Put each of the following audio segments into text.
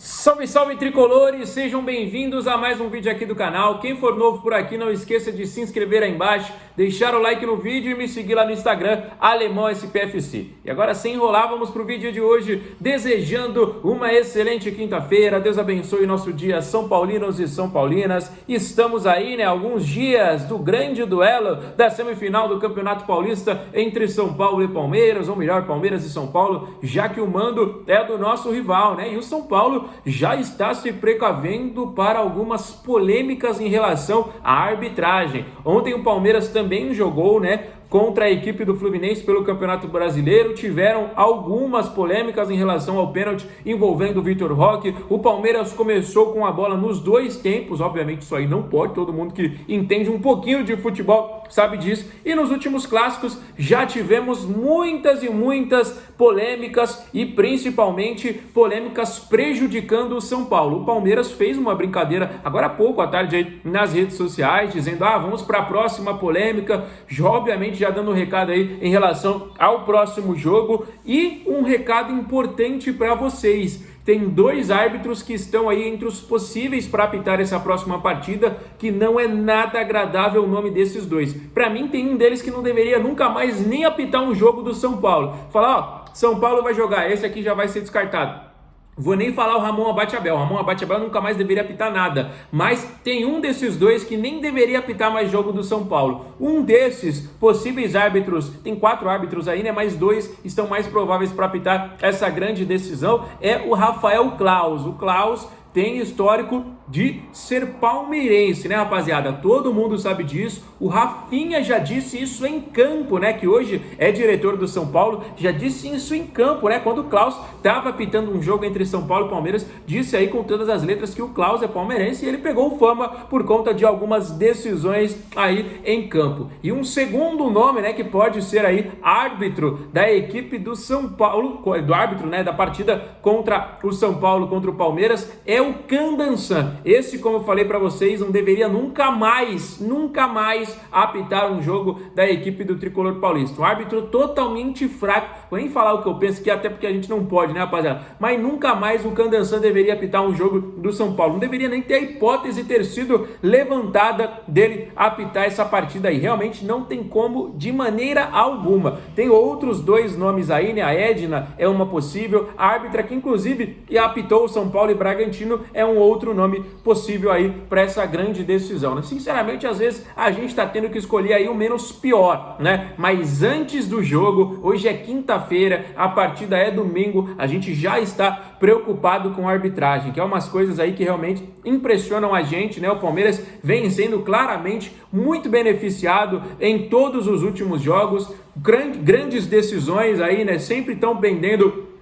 Salve, salve tricolores, sejam bem-vindos a mais um vídeo aqui do canal. Quem for novo por aqui, não esqueça de se inscrever aí embaixo, deixar o like no vídeo e me seguir lá no Instagram, Alemão SPFC. E agora, sem enrolar, vamos pro vídeo de hoje, desejando uma excelente quinta-feira. Deus abençoe nosso dia, São Paulinos e São Paulinas. Estamos aí, alguns dias do grande duelo da semifinal do Campeonato Paulista entre São Paulo e Palmeiras, ou melhor, Palmeiras e São Paulo, já que o mando é do nosso rival, E o São Paulo já está se precavendo para algumas polêmicas em relação à arbitragem. Ontem o Palmeiras também jogou, contra a equipe do Fluminense pelo Campeonato Brasileiro. Tiveram algumas polêmicas em relação ao pênalti envolvendo o Vitor Roque. O Palmeiras começou com a bola nos dois tempos, obviamente isso aí não pode, todo mundo que entende um pouquinho de futebol sabe disso. E nos últimos clássicos já tivemos muitas e muitas polêmicas e principalmente polêmicas prejudicando o São Paulo. O Palmeiras fez uma brincadeira agora há pouco à tarde aí nas redes sociais, dizendo, vamos para a próxima polêmica, obviamente já dando um recado aí em relação ao próximo jogo. E um recado importante para vocês: tem dois árbitros que estão aí entre os possíveis para apitar essa próxima partida, que não é nada agradável o nome desses dois. Para mim, tem um deles que não deveria nunca mais nem apitar um jogo do São Paulo. Falar, São Paulo vai jogar, esse aqui já vai ser descartado. Vou nem falar o Ramon Abate-Abel. O Ramon Abate-Abel nunca mais deveria apitar nada. Mas tem um desses dois que nem deveria apitar mais jogo do São Paulo. Um desses possíveis árbitros, tem 4 árbitros aí, mas 2 estão mais prováveis para apitar essa grande decisão, é o Rafael Claus. O Claus tem histórico de ser palmeirense, rapaziada? Todo mundo sabe disso. O Rafinha já disse isso em campo, que hoje é diretor do São Paulo, já disse isso em campo, quando o Claus estava apitando um jogo entre São Paulo e Palmeiras, disse aí com todas as letras que o Claus é palmeirense e ele pegou fama por conta de algumas decisões aí em campo. E um segundo nome, que pode ser aí árbitro da equipe do São Paulo, do árbitro, da partida contra o São Paulo, contra o Palmeiras, é o Candansan. Esse, como eu falei para vocês, não deveria nunca mais apitar um jogo da equipe do Tricolor Paulista. Um árbitro totalmente fraco. Vou nem falar o que eu penso aqui, até porque a gente não pode, rapaziada? Mas nunca mais o Candansan deveria apitar um jogo do São Paulo. Não deveria nem ter a hipótese de ter sido levantada dele apitar essa partida aí. Realmente não tem como de maneira alguma. Tem outros dois nomes aí, A Edna é uma possível. A árbitra que inclusive apitou o São Paulo e Bragantino é um outro nome possível aí para essa grande decisão, Sinceramente, às vezes a gente está tendo que escolher aí o menos pior, Mas antes do jogo, hoje é quinta-feira, a partida é domingo, a gente já está preocupado com a arbitragem, que é umas coisas aí que realmente impressionam a gente, O Palmeiras vem sendo claramente muito beneficiado em todos os últimos jogos, grandes decisões aí, sempre estão pendendo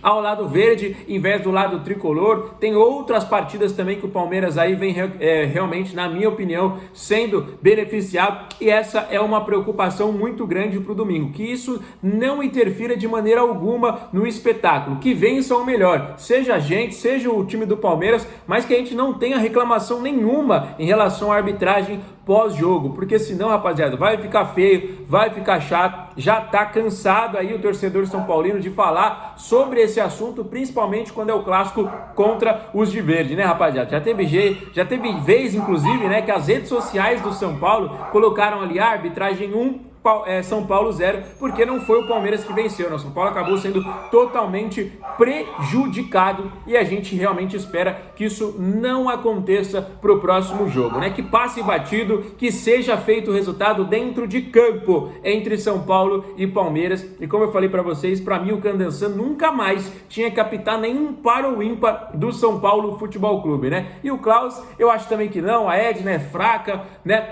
ao lado verde, em vez do lado tricolor. Tem outras partidas também que o Palmeiras aí vem realmente, na minha opinião, sendo beneficiado, e essa é uma preocupação muito grande para o domingo, que isso não interfira de maneira alguma no espetáculo, que vença o melhor, seja a gente, seja o time do Palmeiras, mas que a gente não tenha reclamação nenhuma em relação à arbitragem pós-jogo, porque senão, rapaziada, vai ficar feio, vai ficar chato. Já tá cansado aí o torcedor São Paulino de falar sobre esse assunto, principalmente quando é o clássico contra os de verde, rapaziada? Já teve vez, inclusive, que as redes sociais do São Paulo colocaram ali a arbitragem 1, São Paulo 0, porque não foi o Palmeiras que venceu, O São Paulo acabou sendo totalmente prejudicado e a gente realmente espera que isso não aconteça para o próximo jogo, Que passe batido, que seja feito o resultado dentro de campo entre São Paulo e Palmeiras. E como eu falei para vocês, para mim o Candansan nunca mais tinha que apitar nenhum par ou ímpar do São Paulo Futebol Clube, E o Claus, eu acho também que não. A Edna é fraca,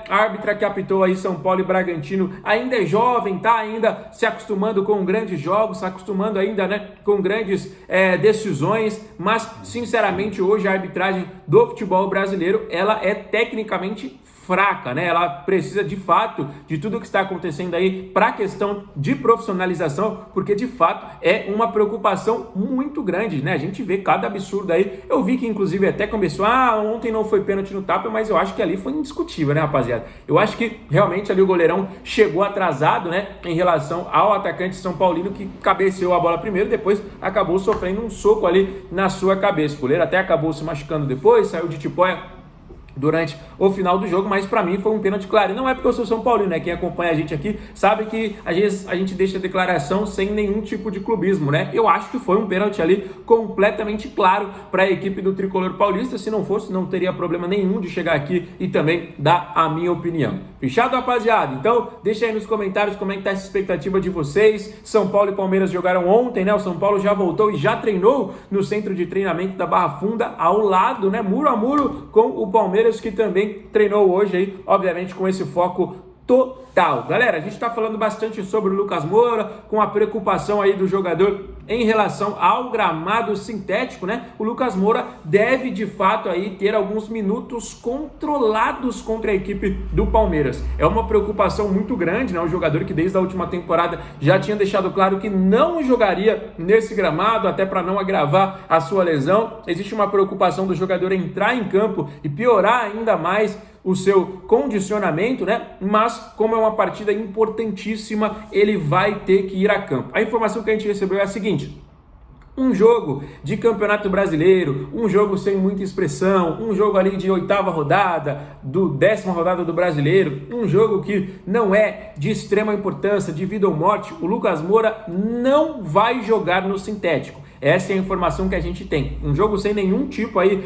A árbitra que apitou aí São Paulo e Bragantino ainda é jovem, tá ainda se acostumando com grandes jogos, se acostumando ainda, com grandes decisões, mas sinceramente hoje a arbitragem do futebol brasileiro, ela é tecnicamente fraca, né? Ela precisa de fato de tudo que está acontecendo aí para a questão de profissionalização, porque de fato é uma preocupação muito grande, né? A gente vê cada absurdo aí. Eu vi que inclusive até começou, ontem não foi pênalti no Tapa, mas eu acho que ali foi indiscutível, né, rapaziada? Eu acho que realmente ali o goleirão chegou atrasado, né, em relação ao atacante São Paulino que cabeceou a bola primeiro, depois acabou sofrendo um soco ali na sua cabeça. O goleiro até acabou se machucando depois, saiu de tipóia durante o final do jogo, mas para mim foi um pênalti claro. E não é porque eu sou São Paulino, né? Quem acompanha a gente aqui sabe que às vezes a gente deixa a declaração sem nenhum tipo de clubismo, né? Eu acho que foi um pênalti ali completamente claro para a equipe do Tricolor Paulista. Se não fosse, não teria problema nenhum de chegar aqui e também dar a minha opinião. Fechado, rapaziada? Então, deixa aí nos comentários como é que tá essa expectativa de vocês. São Paulo e Palmeiras jogaram ontem, né? O São Paulo já voltou e já treinou no centro de treinamento da Barra Funda, ao lado, né? Muro a muro com o Palmeiras, que também treinou hoje aí, obviamente com esse foco total. Galera, a gente está falando bastante sobre o Lucas Moura, com a preocupação aí do jogador em relação ao gramado sintético, né? O Lucas Moura deve de fato aí ter alguns minutos controlados contra a equipe do Palmeiras. É uma preocupação muito grande, né? Um jogador que desde a última temporada já tinha deixado claro que não jogaria nesse gramado, até para não agravar a sua lesão. Existe uma preocupação do jogador entrar em campo e piorar ainda mais o seu condicionamento, né? Mas como é uma partida importantíssima, ele vai ter que ir a campo. A informação que a gente recebeu é a seguinte: um jogo de Campeonato Brasileiro, um jogo sem muita expressão, um jogo ali de 8ª rodada, do 10ª rodada do Brasileiro, um jogo que não é de extrema importância, de vida ou morte, o Lucas Moura não vai jogar no sintético. Essa é a informação que a gente tem. Um jogo sem nenhum tipo aí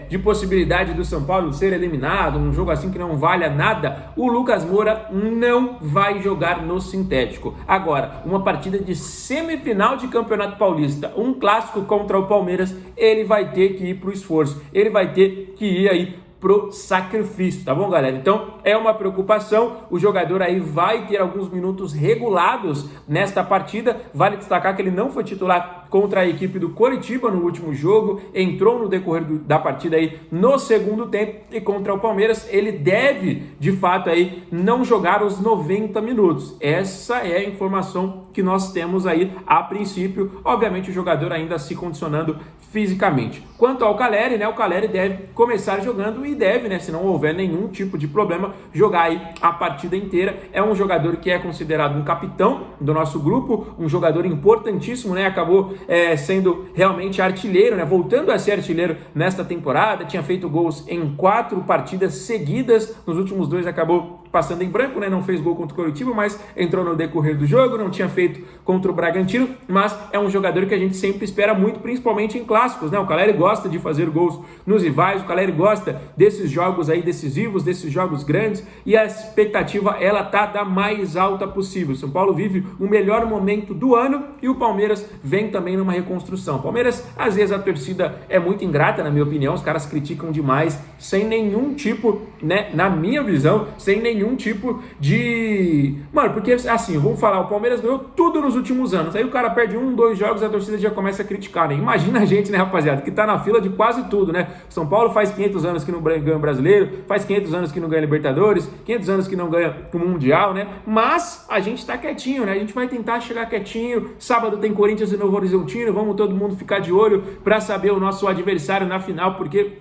de possibilidade do São Paulo ser eliminado, um jogo assim que não valha nada, o Lucas Moura não vai jogar no sintético. Agora, uma partida de semifinal de Campeonato Paulista, um clássico contra o Palmeiras, ele vai ter que ir pro esforço, ele vai ter que ir aí pro sacrifício, tá bom, galera? Então é uma preocupação, o jogador aí vai ter alguns minutos regulados nesta partida. Vale destacar que ele não foi titular contra a equipe do Coritiba no último jogo, entrou no decorrer da partida aí no segundo tempo, e contra o Palmeiras ele deve de fato aí não jogar os 90 minutos. Essa é a informação que nós temos aí a princípio, obviamente o jogador ainda se condicionando fisicamente. Quanto ao Caleri, né, o Caleri deve começar jogando e deve, né, se não houver nenhum tipo de problema, jogar aí a partida inteira. É um jogador que é considerado um capitão do nosso grupo, um jogador importantíssimo, né, acabou sendo realmente artilheiro, né, voltando a ser artilheiro nesta temporada, tinha feito gols em 4 partidas seguidas, nos últimos 2 acabou passando em branco, né, não fez gol contra o Coritiba, mas entrou no decorrer do jogo, não tinha feito contra o Bragantino, mas é um jogador que a gente sempre espera muito, principalmente em clássicos, né, o Caleri gosta de fazer gols nos rivais, o Caleri gosta desses jogos aí decisivos, desses jogos grandes, e a expectativa ela tá da mais alta possível. São Paulo vive o melhor momento do ano e o Palmeiras vem também numa reconstrução. Palmeiras, às vezes a torcida é muito ingrata, na minha opinião, os caras criticam demais, sem nenhum tipo, né, na minha visão, sem nenhum tipo de... Mano, porque assim, vamos falar, o Palmeiras ganhou tudo nos últimos anos, aí o cara perde 1, 2 jogos, a torcida já começa a criticar, né? Imagina a gente, né, rapaziada, que tá na fila de quase tudo, né? São Paulo faz 500 anos que não ganha o Brasileiro, faz 500 anos que não ganha Libertadores, 500 anos que não ganha o Mundial, né? Mas a gente tá quietinho, né? A gente vai tentar chegar quietinho. Sábado tem Corinthians e Novo Horizontino, vamos todo mundo ficar de olho para saber o nosso adversário na final, porque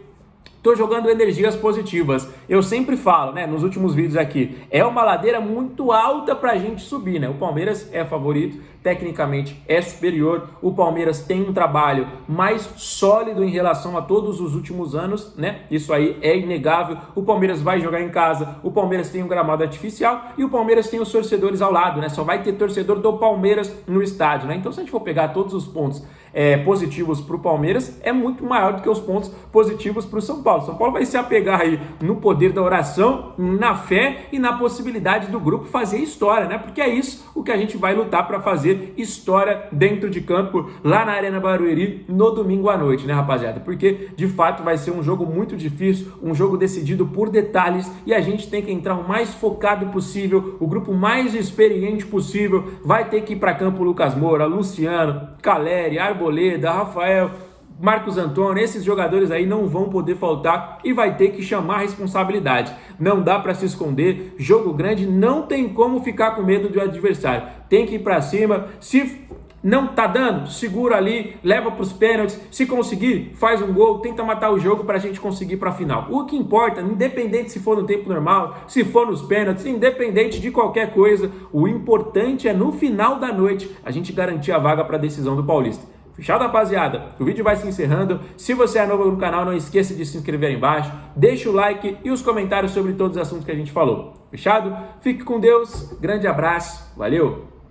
tô jogando energias positivas. Eu sempre falo, né, nos últimos vídeos aqui, é uma ladeira muito alta pra gente subir, né? O Palmeiras é favorito, tecnicamente é superior. O Palmeiras tem um trabalho mais sólido em relação a todos os últimos anos, né? Isso aí é inegável. O Palmeiras vai jogar em casa, o Palmeiras tem um gramado artificial e o Palmeiras tem os torcedores ao lado, né? Só vai ter torcedor do Palmeiras no estádio, né? Então, se a gente for pegar todos os pontos positivos para o Palmeiras, é muito maior do que os pontos positivos para o São Paulo. São Paulo vai se apegar aí no poder da oração, na fé e na possibilidade do grupo fazer história, né? Porque é isso o que a gente vai lutar para fazer história dentro de campo, lá na Arena Barueri, no domingo à noite, né, rapaziada? Porque, de fato, vai ser um jogo muito difícil, um jogo decidido por detalhes, e a gente tem que entrar o mais focado possível, o grupo mais experiente possível. Vai ter que ir para campo Lucas Moura, Luciano, Caleri, Arboleda, Rafael, Marcos Antônio, esses jogadores aí não vão poder faltar e vai ter que chamar a responsabilidade. Não dá para se esconder, jogo grande não tem como ficar com medo do adversário. Tem que ir para cima, se não tá dando, segura ali, leva para os pênaltis, se conseguir, faz um gol, tenta matar o jogo para a gente conseguir para a final. O que importa, independente se for no tempo normal, se for nos pênaltis, independente de qualquer coisa, o importante é no final da noite a gente garantir a vaga para a decisão do Paulista. Fechado, rapaziada? O vídeo vai se encerrando. Se você é novo no canal, não esqueça de se inscrever aí embaixo, deixa o like e os comentários sobre todos os assuntos que a gente falou. Fechado? Fique com Deus, grande abraço, valeu!